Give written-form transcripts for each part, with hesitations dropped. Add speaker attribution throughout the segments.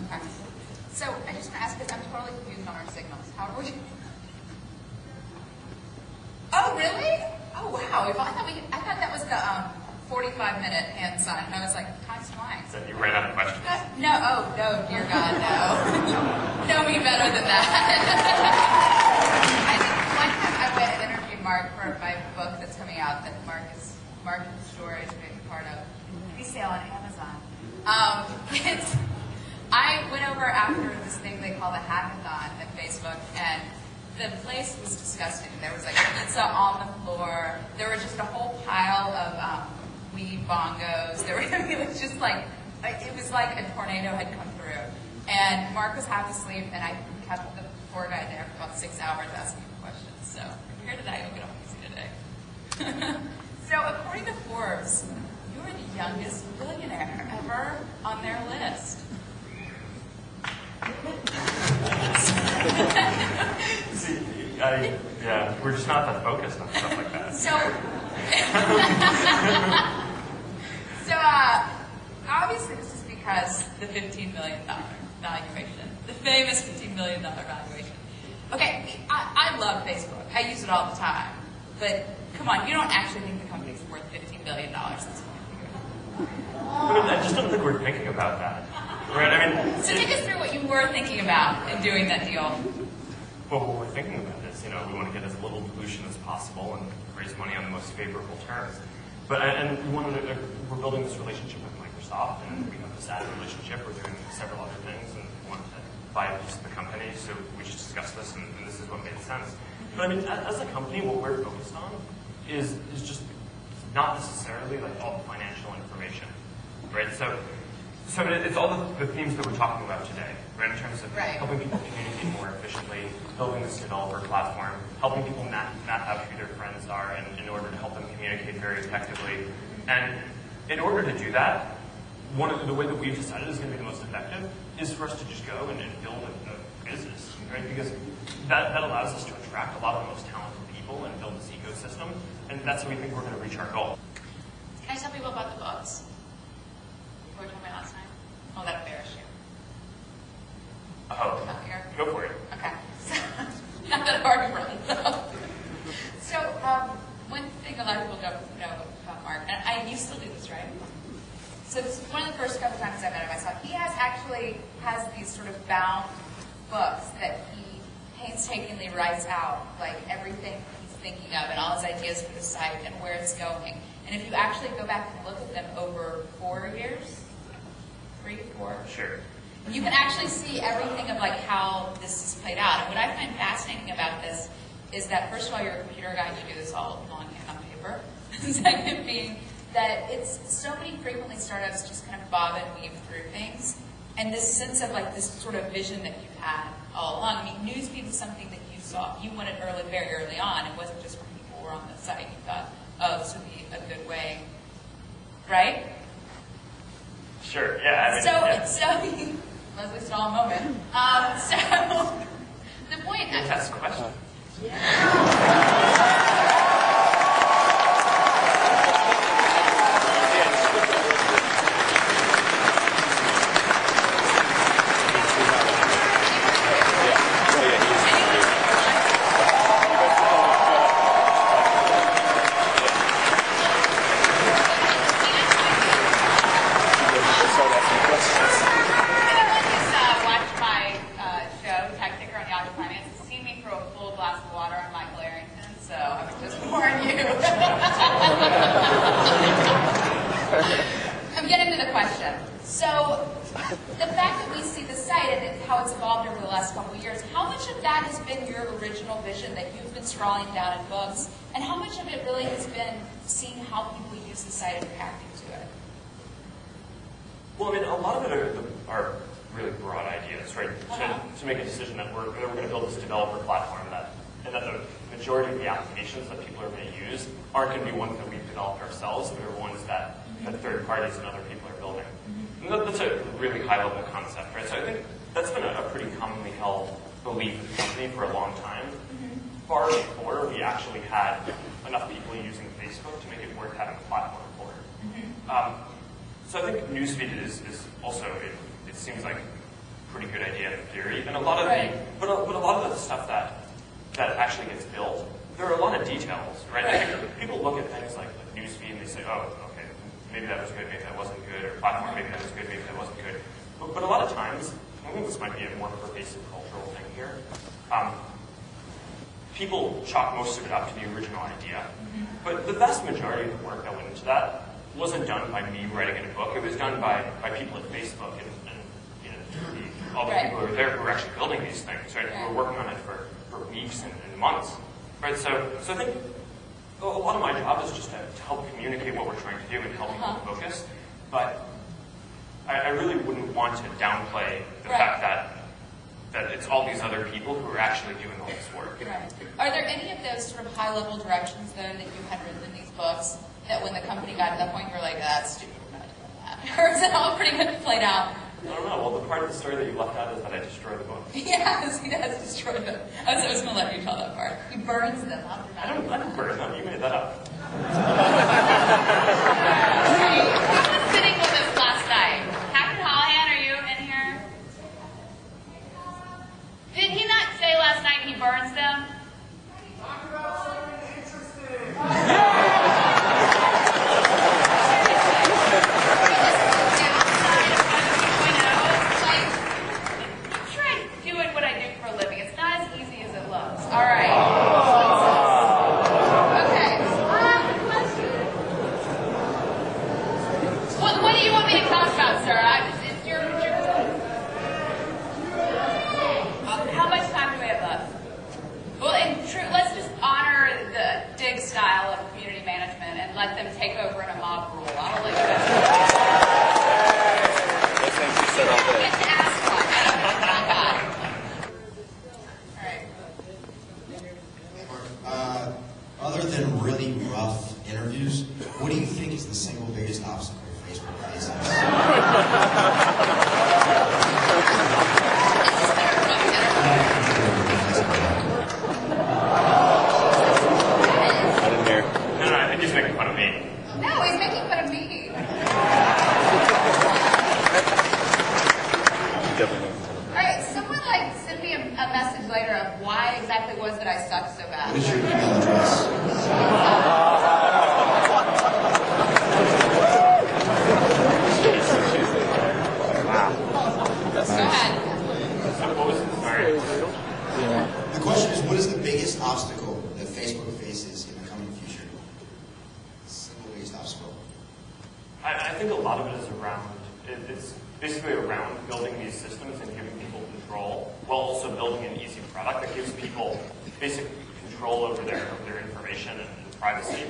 Speaker 1: Okay. So I just want to ask, because I'm totally confused on our signals. How do we? Oh, really? Oh, wow. I thought that was the 45-minute hand sign, and I was like, time's flying.
Speaker 2: So you ran out of questions?
Speaker 1: No. Oh, no, dear God, no. Know me better than that. I think one time I went and interviewed Mark for my book that's coming out that Mark is Storage, being part of. Pre-sale on Amazon. I went over after this thing they call the hackathon at Facebook, and the place was disgusting. There was like pizza on the floor. There was just a whole pile of weed bongos. It was just like, it was like a tornado had come through. And Mark was half asleep, and I kept the poor guy there for about 6 hours asking him questions. So here today, you'll get off easy today. So according to Forbes, you are the youngest billionaire ever on their list.
Speaker 2: See, we're just not that focused on stuff like that.
Speaker 1: So obviously this is because the $15 million valuation, the famous $15 million valuation. Okay, I love Facebook. I use it all the time. But come on, you don't actually think the company's worth $15 billion.
Speaker 2: I just don't think we're thinking about that. Right? I mean,
Speaker 1: so take us through what you were thinking about in doing that deal.
Speaker 2: Well, what we're thinking about is, we want to get as little dilution as possible and raise money on the most favorable terms. But we're building this relationship with Microsoft, and we have this added relationship. We're doing several other things, and we want to buy a piece of the company. So we just discussed this, and this is what made sense. But I mean, as a company, what we're focused on is just not necessarily like all the financial information, right? So it's all the themes that we're talking about today, right? In terms of helping people communicate more efficiently, building this developer platform, helping people map out who their friends are in order to help them communicate very effectively. And in order to do that, the way that we've decided is going to be the most effective is for us to just go and build a business, right? Because that allows us to attract a lot of the most talented people and build this ecosystem, and that's how we think we're going to reach our goal.
Speaker 1: Can I tell people about the books? What were we talking about last night? Oh, that embarrassed you.
Speaker 2: Oh, go for it.
Speaker 1: Okay. Not that hard for me, though. So, one thing a lot of people don't know about Mark, and you still do this, right? So this is one of the first couple times I met him. I saw he has these sort of bound books that he painstakingly writes out, like everything he's thinking of and all his ideas for the site and where it's going. And if you actually go back and look at them over 4 years, 3, 4,
Speaker 2: sure,
Speaker 1: you can actually see everything of like how this is played out. And what I find fascinating about this is that first of all, you're a computer guy, you do this all longhand on paper. Second being that it's so many frequently startups just kind of bob and weave through things. And this sense of like this sort of vision that you've had all along. I mean, newsfeed was something that you saw, you wanted very early on. It wasn't just when people were on the site. You thought, oh, this would be a good way, right?
Speaker 2: Sure, yeah. I
Speaker 1: mean, Leslie Stahl moment. So the point.
Speaker 2: That's the question.
Speaker 1: Yeah. Scrolling down in books, and how much of it really has been seeing how people use the site and reacting to it?
Speaker 2: Well, I mean, a lot of it are really broad ideas, right? To make a decision that we're going to build this developer platform and that the majority of the applications that people are going to use aren't going to be ones that we've developed ourselves, but are ones that third parties and other people are building. And that's a really high-level concept, right? So I think that's been a pretty commonly held belief in the company for a long time. Far before we actually had enough people using Facebook to make it worth having a platform for it. So I think newsfeed is also, it seems like pretty good idea in theory, and a lot of but a lot of the stuff that actually gets built, there are a lot of details, right? I think people look at things like newsfeed and they say, oh, okay, maybe that was good, maybe that wasn't good, or platform, maybe that was good, maybe that wasn't good. But a lot of times, I think this might be a more pervasive cultural thing here. People chalk most of it up to the original idea, but the vast majority of the work that went into that wasn't done by me writing in a book. It was done by people at Facebook and you know, all the people who were there who were actually building these things, right? Who were working on it for weeks and months, right? So I think a lot of my job is just to help communicate what we're trying to do and help people focus. But I really wouldn't want to downplay the fact that it's all these other people who are actually doing all this work.
Speaker 1: Right. Are there any of those sort of high-level directions, though, that you had written in these books that when the company got to that point, you were like, that's stupid, we're not doing that? Or is it all pretty much played out?
Speaker 2: I don't know. Well, the part of the story that you left out is that I destroy the book.
Speaker 1: Yes, he does destroy them. I was going to let you tell that part. He burns them.
Speaker 2: I don't burn them. You made that up.
Speaker 1: Who was sitting with us last night? Captain Holohan, are you in here? Did he not say last night he burns them?
Speaker 3: Talk about something interesting.
Speaker 1: All right. Okay. What do you want me to talk about, sir? It's your how much time do we have left? Well, let's just honor the dig style of community management and let them take over in a mob rule. I'll let you guys get to ask one. Thank God.
Speaker 4: Other than really rough interviews, what do you think is the single biggest obstacle Facebook faces?
Speaker 2: I didn't hear. No, I think he's making fun of me.
Speaker 1: No, he's making fun of me. All right, someone send me a message later of why exactly it was that I sucked so bad.
Speaker 4: What is your email address?
Speaker 1: Go ahead.
Speaker 2: What was the story?
Speaker 4: The question is, what is the biggest obstacle that Facebook faces in the coming future? Single biggest obstacle.
Speaker 2: I think a lot of it is around, it's basically around building these systems and giving people control, while also building an easy product that gives people basic control over their information and privacy.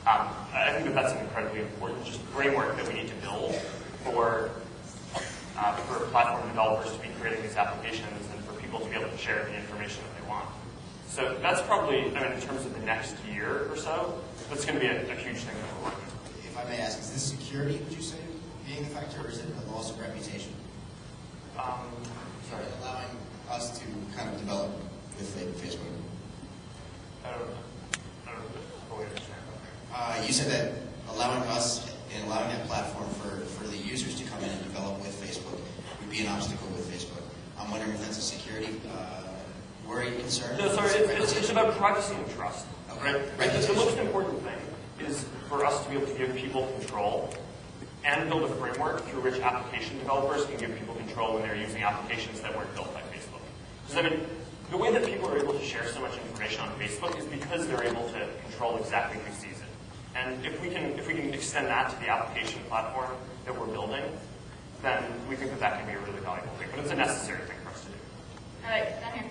Speaker 2: I think that's an incredibly important just framework that we need to build for platform developers to be creating these applications and for people to be able to share the information that they want. So that's probably, in terms of the next year or so, that's going to be a huge thing that we're working on.
Speaker 4: If I may ask, is this security, would you say, being the factor, or is it a loss of reputation?
Speaker 2: Sorry.
Speaker 4: Allowing us to kind of develop with Facebook.
Speaker 2: I don't fully understand.
Speaker 4: You said that allowing us and allowing that platform for the users to come in and develop with Facebook would be an obstacle with Facebook. I'm wondering if that's a security worry, concern?
Speaker 2: No, sorry, it's about privacy and trust.
Speaker 4: Okay.
Speaker 2: Right? The most important thing is for us to be able to give people control and build a framework through which application developers can give people control when they're using applications that weren't built by Facebook. Because the way that people are able to share so much information on Facebook is because they're able to control exactly who sees it. And if we can extend that to the application platform that we're building, then we think that can be a really valuable thing. But it's a necessary thing for us to do.
Speaker 1: All right, down here.